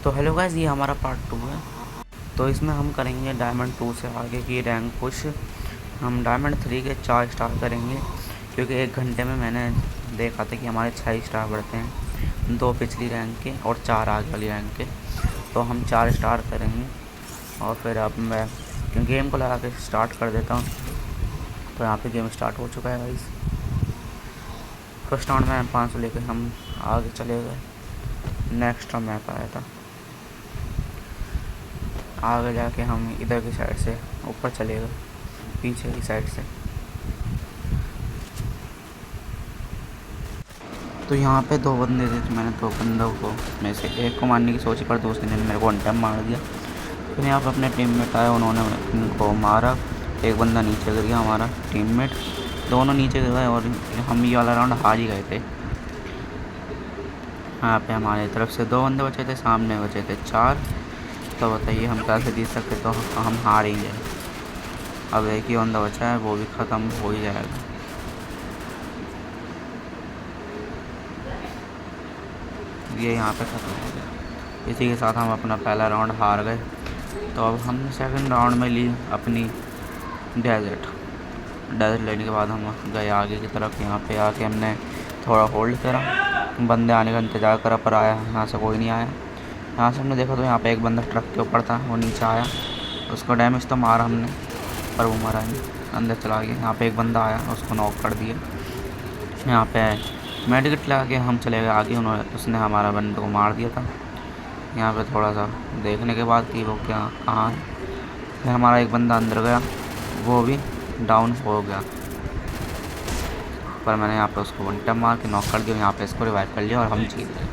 तो hello guys, ये हमारा पार्ट 2 है। तो इसमें हम करेंगे डायमंड 2 से आगे की रैंक पुश। हम डायमंड 3 के 4 स्टार करेंगे, क्योंकि 1 घंटे में मैंने देखा था कि हमारे 6 स्टार बढ़ते हैं, 2 पिछली रैंक के और 4 आगे वाली रैंक के। तो हम 4 स्टार करेंगे और फिर अब मैं गेम को लगा के स्टार्ट कर देता हूँ। तो यहाँ पे गेम स्टार्ट हो चुका है गाइस। फर्स्ट राउंड में 500 लेकर हम आगे चले गए। नेक्स्ट मैप आया था, आगे जाके हम इधर की साइड से ऊपर चले गए, पीछे की साइड से। तो यहाँ पे 2 बंदे थे, तो मैंने 2 बंदों को में से एक को मारने की सोची, पर दूसरे ने मेरे को वन टाइम मार दिया। फिर यहाँ पे अपने टीममेट आए, उन्होंने उनको मारा। एक बंदा नीचे गिर गया, हमारा टीममेट। दोनों नीचे गिर गए और हम ये वाला राउंड हार ही गए थे। यहाँ पे हमारी तरफ से 2 बंदे बचे थे, सामने बचे थे 4। तो बताइए हम कैसे जीत सकते, तो हम हार ही गए। अब एक ही बंदा बचा है, वो भी ख़त्म हो ही जाएगा। ये यहाँ पे ख़त्म हो गया। इसी के साथ हम अपना पहला राउंड हार गए। तो अब हमने सेकंड राउंड में ली अपनी डेजर्ट लेने के बाद हम गए आगे की तरफ। यहाँ पे आके हमने थोड़ा होल्ड करा, बंदे आने का इंतज़ार करा, पर आया यहाँ से कोई नहीं आया। यहाँ से हमने देखा तो यहाँ पे एक बंदा ट्रक के ऊपर था, वो नीचे आया। उसको डैमेज तो मारा हमने, पर वो मरा नहीं, अंदर चला गया। यहाँ पे एक बंदा आया, उसको नॉक कर दिया। यहाँ पे मेडिकेट लगा के हम चले गए आगे। उसने हमारा बंदे को मार दिया था। यहाँ पे थोड़ा सा देखने के बाद कि वो क्या कहाँ है, फिर हमारा एक बंदा अंदर गया, वो भी डाउन हो गया, पर मैंने यहाँ पे उसको वन टैप मार के नॉक कर दिया। यहाँ पे इसको रिवाइव कर लिया और हम जीत गए।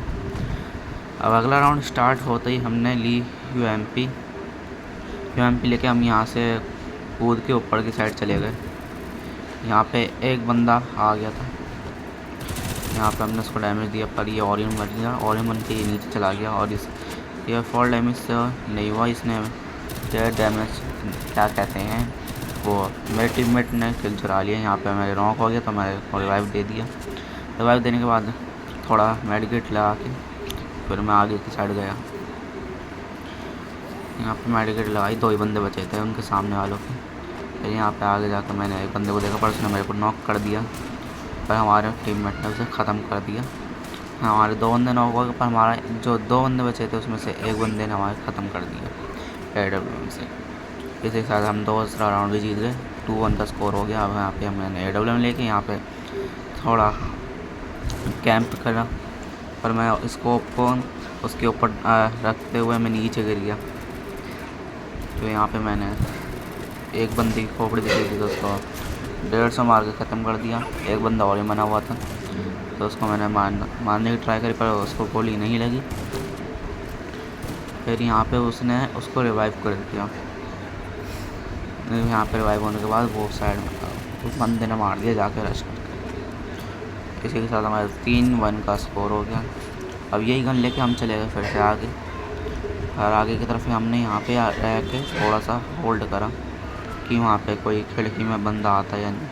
अब अगला राउंड स्टार्ट होते ही हमने ली यूएमपी लेके हम यहाँ से कूद के ऊपर की साइड चले गए। यहाँ पे एक बंदा आ गया था, यहाँ पे हमने उसको डैमेज दिया, पर ये ऑरियन मर गया। ऑरियन बन के ये नीचे चला गया और ये फॉल डैमेज से नहीं हुआ, इसने डेयर डैमेज क्या कहते हैं वो। मेरे टीममेट ने किल चुरा लिया। यहाँ पे मेरे नॉक हो गया, तो मैंने रिवाइव दे दिया। रिवाइव देने के बाद थोड़ा मेडिकेट लगा के फिर मैं आगे की साइड गया। यहाँ पे मेडिकेट लगाई, 2 ही बंदे बचे थे उनके सामने वालों के। फिर यहाँ पे आगे जाकर मैंने एक बंदे को देखा, पर उसने मेरे को नॉक कर दिया, पर हमारे टीममेट ने उसे ख़त्म कर दिया। हमारे 2 बंदे नॉक हो गए, पर हमारा जो 2 बंदे बचे थे उसमें से एक बंदे ने हमारे ख़त्म कर दिया AWM से। इसी के साथ हम दूसरा राउंड भी जीत गए, 2-1 का स्कोर हो गया। अब यहाँ पे हमने AWM लेके यहाँ पे थोड़ा कैंप करा, पर मैं स्कोप को उसके ऊपर रखते हुए मैं नीचे गिर गया। तो यहाँ पे मैंने एक बंदी की खोपड़ी दिखी थी, तो उसको 150 मार के ख़त्म कर दिया। एक बंदा और ही बना हुआ था, तो उसको मैंने मारने की ट्राई करी, पर उसको गोली नहीं लगी। फिर यहाँ पे उसने उसको रिवाइव कर दिया। यहाँ पे रिवाइव होने के बाद वो साइड में उस बंदे ने मार दिया जाके रश करके। इसी के साथ हमारा 3-1 का स्कोर हो गया। अब यही गन लेके हम चले गए फिर से आगे, और आगे की तरफ हमने यहाँ पे रह के थोड़ा सा होल्ड करा कि वहाँ पे कोई खिड़की में बंदा आता या नहीं,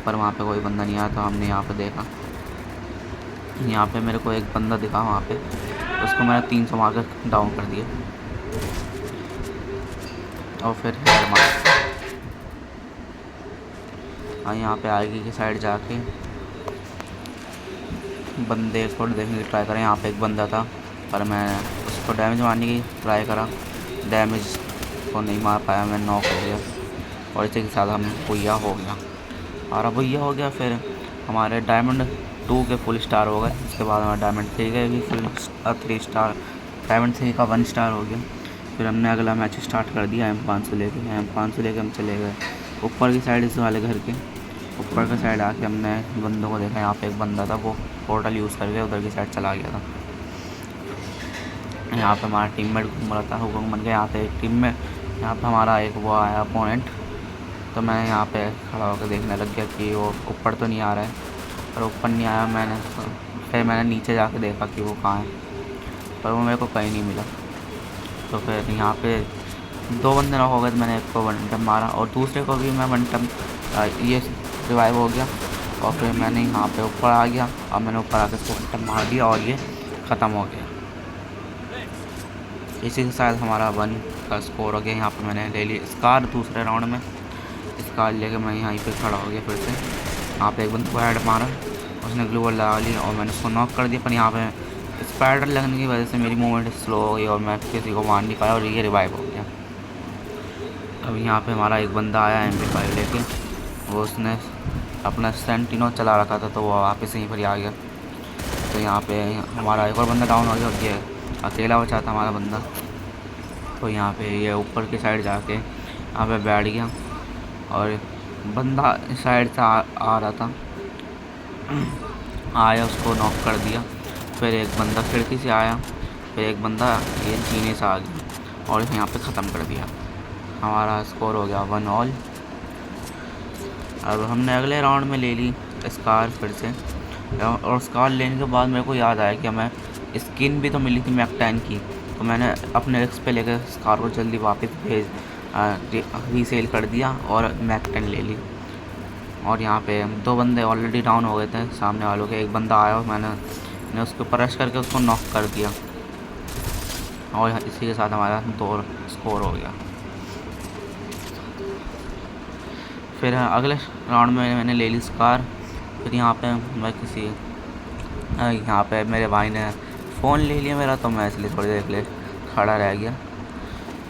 पर वहाँ पे कोई बंदा नहीं आया। तो हमने यहाँ पे देखा, यहाँ पे मेरे को एक बंदा दिखा वहाँ पे, उसको मैंने 300 मार कर डाउन कर दिया और फिर हेड मार। और यहाँ पे आगे की साइड जाके बंदे को देखने की ट्राई करें। यहाँ पे एक बंदा था, पर मैं उसको डैमेज मारने की ट्राई करा, डैमेज को नहीं मार पाया, मैं नॉक हो गया। और इसी के साथ हम भुइया हो गया, और भुइया हो गया। फिर हमारे डायमंड 2 के फुल स्टार हो गए। उसके बाद हमारे डायमंड 3 के भी फुल 3 स्टार, डायमंड 3 का 1 स्टार हो गया। फिर हमने अगला मैच स्टार्ट कर दिया M500 लेके हम चले गए ऊपर की साइड, इस वाले घर के ऊपर की साइड आके हमने बंदों को देखा। यहाँ पे एक बंदा था, वो पोर्टल यूज़ करके उधर की साइड चला गया था। यहाँ पे हमारा टीममेट घूम रहा था, हुक्म बन गया। यहाँ पे एक टीम में यहाँ पे हमारा एक वो आया अपोनेंट, तो मैं यहाँ पे खड़ा होकर देखने लग गया कि वो ऊपर तो नहीं आ रहा है, पर ऊपर नहीं आया। फिर मैंने नीचे जाके देखा कि वो कहाँ है, पर वो मेरे को कहीं नहीं मिला। तो फिर यहाँ पे 2 बंदे नॉक हो गए, तो मैंने एक को वन टैप मारा और दूसरे को भी मैं वन टैप ये रिवाइव हो गया। और फिर मैंने यहाँ पे ऊपर आ गया और मैंने ऊपर आकर उसको वन टैप मार दिया और ये ख़त्म हो गया। इसी के साथ हमारा 1 का स्कोर हो गया। यहाँ पे मैंने ले ली स्कार दूसरे राउंड में। स्कार लेके मैं यहीं पे खड़ा हो गया फिर से। यहाँ पे एक बंदे को हेड मारा, उसने ग्लू वॉल लगा ली और मैंने उसको नॉक कर दिया। पर यहाँ पे स्पाइडर लगने की वजह से मेरी मूवमेंट स्लो हो गई और मैं किसी को मार नहीं पाया और ये रिवाइव हो गया। अब यहाँ पे हमारा एक बंदा आया MP5 लेके, वो उसने अपना सेंटिनो चला रखा था तो वो वापस यहीं पर ही आ गया। तो यहाँ पे हमारा एक और बंदा डाउन हो गया और ये अकेला बचा था हमारा बंदा। तो यहाँ पे ये ऊपर की साइड जाके यहाँ पे बैठ गया और बंदा इस साइड से आ रहा था, आया उसको नॉक कर दिया। फिर एक बंदा खिड़की से आया, फिर एक बंदा ये जीने से आ गया और यहाँ पे ख़त्म कर दिया। हमारा स्कोर हो गया 1 ऑल। अब हमने अगले राउंड में ले ली स्कार फिर से, और स्कार लेने के बाद मेरे को याद आया कि हमें स्किन भी तो मिली थी मैक 10 की। तो मैंने अपने रिस्क पे लेकर स्कार को जल्दी वापस रीसेल कर दिया और मैक 10 ले ली। और यहाँ पे 2 बंदे ऑलरेडी डाउन हो गए थे सामने वालों के। एक बंदा आया और मैंने उसके ऊपर रश करके उसको नॉक कर दिया और इसी के साथ हमारा 2 स्कोर हो गया। फिर अगले राउंड में मैंने ले ली स्कार। फिर यहाँ पे मैं यहाँ पे मेरे भाई ने फ़ोन ले लिया मेरा, तो मैं इसलिए थोड़ी देर के लिए खड़ा रह गया।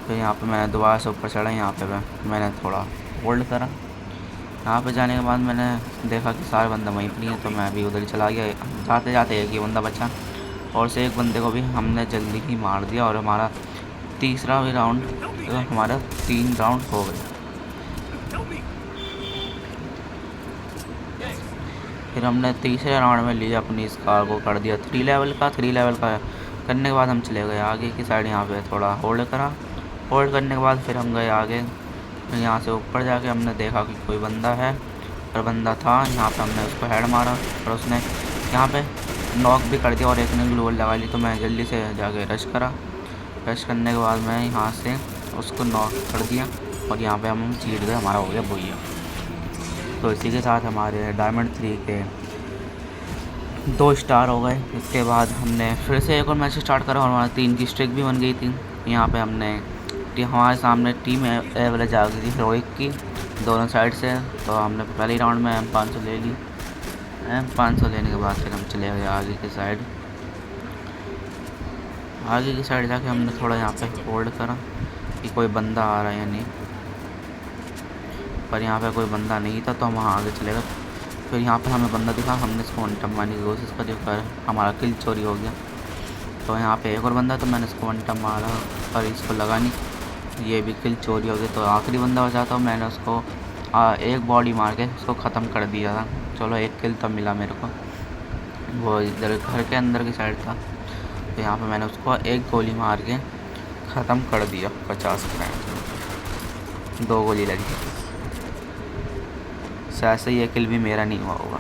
फिर यहाँ पे मैंने दोबारा से ऊपर चढ़ा। यहाँ पे मैंने थोड़ा होल्ड करा। यहाँ पे जाने के बाद मैंने देखा कि सारे बंदे वहीं पर हैं, तो मैं भी उधर ही चला गया। जाते जाते एक ही बंदा बचा और से एक बंदे को भी हमने जल्दी ही मार दिया और हमारा तीसरा भी राउंड, तो हमारा 3 राउंड हो गए। फिर हमने तीसरे राउंड में लिया अपनी स्कार को कर दिया 3 लेवल का। 3 लेवल का करने के बाद हम चले गए आगे की साइड। यहाँ पे थोड़ा होल्ड करा, होल्ड करने के बाद फिर हम गए आगे। फिर यहाँ से ऊपर जाके हमने देखा कि कोई बंदा है, और बंदा था। यहाँ पे हमने उसको हेड मारा और उसने यहाँ पे नॉक भी कर दिया और एक ने ग्लू वॉल लगा ली। तो मैं जल्दी से जाके रश करा। रश करने के बाद मैं यहाँ से उसको नॉक कर दिया और यहाँ पे हम जीत गए। हमारा हो गया भैया। तो इसी के साथ हमारे डायमंड 3 के 2 स्टार हो गए। इसके बाद हमने फिर से एक और मैच स्टार्ट करा और हमारा 3 की स्ट्रिक भी बन गई थी। यहाँ पे हमारे सामने टीम एवरेज आ गई थी हेरोइक की दोनों साइड से। तो हमने पहले ही राउंड में M500 ले ली। M500 लेने के बाद फिर हम चले गए आगे की साइड। आगे की साइड जाके हमने थोड़ा यहाँ पे होल्ड करा कि कोई बंदा आ रहा है या नहीं, पर यहाँ पे कोई बंदा नहीं था। तो हम वहाँ आगे चले गए। फिर यहाँ पे हमें बंदा दिखा, हमने इसको वन टप मारने की कोशिश करी पर हमारा किल चोरी हो गया। तो यहाँ पे एक और बंदा, तो मैंने इसको वन टप मारा पर इसको लगा नहीं, ये भी किल चोरी हो गई। तो आखिरी बंदा बचा था, मैंने उसको एक बॉडी मार के उसको ख़त्म कर दिया था। चलो एक किल तो मिला मेरे को, वो इधर घर के अंदर की साइड था। तो यहाँ पे मैंने उसको एक गोली मार के ख़त्म कर दिया 50 फ्रेंड। 2 गोली लगी, शायद से ये किल भी मेरा नहीं हुआ होगा।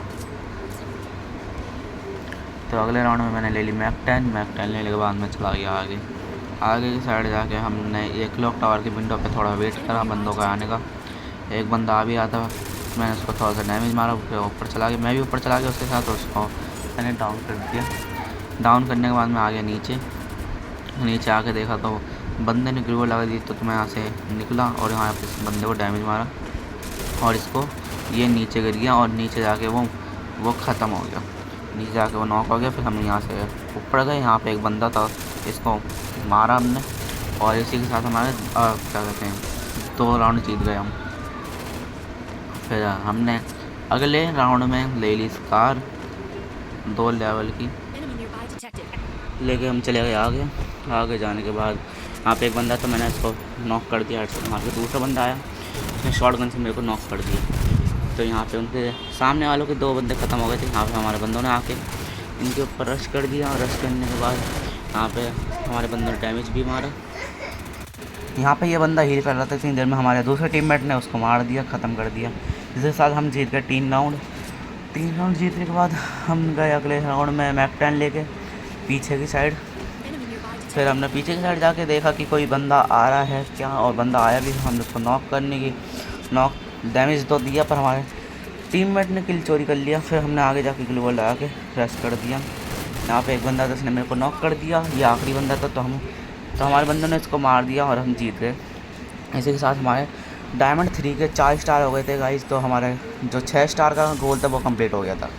तो अगले राउंड में मैंने ले ली मैक 10 लेने के बाद मैं चला गया आगे की साइड जाके हमने एक क्लॉक टावर की विंडो पे थोड़ा वेट करा बंदों का आने का। एक बंदा आ भी आता, मैंने उसको थोड़ा सा डैमेज मारा, फिर ऊपर चला गया। मैं भी ऊपर चला गया उसके साथ, उसको मैंने डाउन कर दिया। डाउन करने के बाद मैं आ गया नीचे आके देखा तो बंदे ने ग्लू लगा दी। तो मैं यहाँ से निकला और यहाँ पे इस बंदे को डैमेज मारा और इसको ये नीचे गिर गया और नीचे जाके वो ख़त्म हो गया। नीचे जाके वो नॉक हो गया। फिर हम यहाँ से ऊपर गए, यहाँ पे एक बंदा था, इसको मारा हमने और इसी के साथ हमारे क्या कहते हैं 2 राउंड जीत गए हम। फिर हमने अगले राउंड में ले ली स्कार 2 लेवल की लेके हम चले गए आगे जाने के बाद यहाँ पे एक बंदा था, मैंने इसको नॉक कर दिया हेडशॉट मार के। दूसरा बंदा आया, उसने शॉटगन से मेरे को नॉक कर दिया। तो यहाँ पे उनके सामने वालों के 2 बंदे ख़त्म हो गए थे। यहाँ पे हमारे बंदों ने आके इनके ऊपर रश कर दिया और रश करने के बाद यहाँ पे हमारे बंदों ने डैमेज भी मारा। यहाँ पे ये बंदा हील कर रहा था, इतनी देर में हमारे दूसरे टीममेट ने उसको मार दिया, ख़त्म कर दिया। जिसके साथ हम जीत गए 3 राउंड। 3 राउंड जीतने के बाद हम गए अगले राउंड में मैक 10 लेके पीछे की साइड। फिर हमने पीछे की साइड जाके देखा कि कोई बंदा आ रहा है क्या, और बंदा आया भी। हमने उसको नॉक डैमेज तो दिया पर हमारे टीममेट ने किल चोरी कर लिया। फिर हमने आगे जाके ग्लू वॉल लगा के रश कर दिया। यहाँ पे एक बंदा था, उसने मेरे को नॉक कर दिया। ये आखिरी बंदा था, तो हम तो हमारे बंदों ने इसको मार दिया और हम जीत गए। इसी के साथ हमारे डायमंड 3 के 4 स्टार हो गए थे गाइस। तो हमारे जो 6 स्टार का गोल था वो कंप्लीट हो गया था।